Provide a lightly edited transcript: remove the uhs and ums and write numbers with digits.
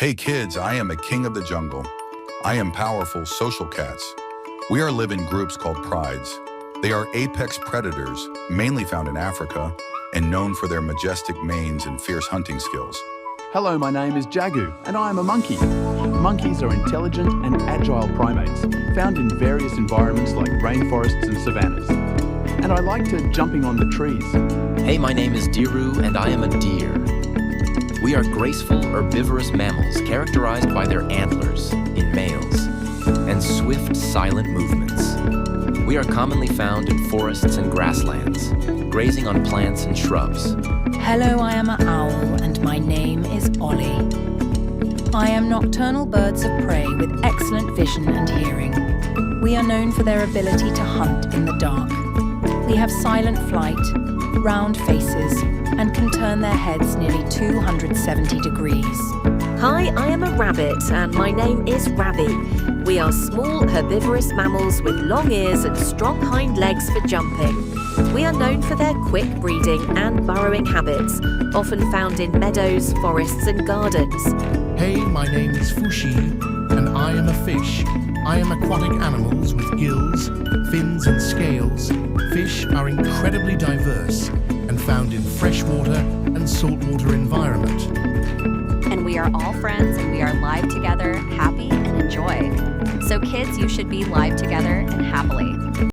Hey kids, I am a king of the jungle. I am powerful social cats. We are live in groups called prides. They are apex predators, mainly found in Africa, and known for their majestic manes and fierce hunting skills. Hello, my name is Jagu, and I am a monkey. Monkeys are intelligent and agile primates, found in various environments like rainforests and savannas. And I like to jumping on the trees. Hey, my name is Diru, and I am a deer. We are graceful, herbivorous mammals characterized by their antlers in males and swift, silent movements. We are commonly found in forests and grasslands, grazing on plants and shrubs. Hello, I am an owl, and my name is Ollie. I am nocturnal birds of prey with excellent vision and hearing. We are known for their ability to hunt in the dark. We have silent flight, round faces, and can turn their heads nearly 270 degrees. Hi, I am a rabbit and my name is Ravi. We are small herbivorous mammals with long ears and strong hind legs for jumping. We are known for their quick breeding and burrowing habits, often found in meadows, forests and gardens. Hey, my name is Fushi and I am a fish. I am aquatic animals with gills, fins and scales. Fish are incredibly diverse and found in freshwater and saltwater environment. And we are all friends and we are live together, happy and enjoy. So kids, you should be live together and happily.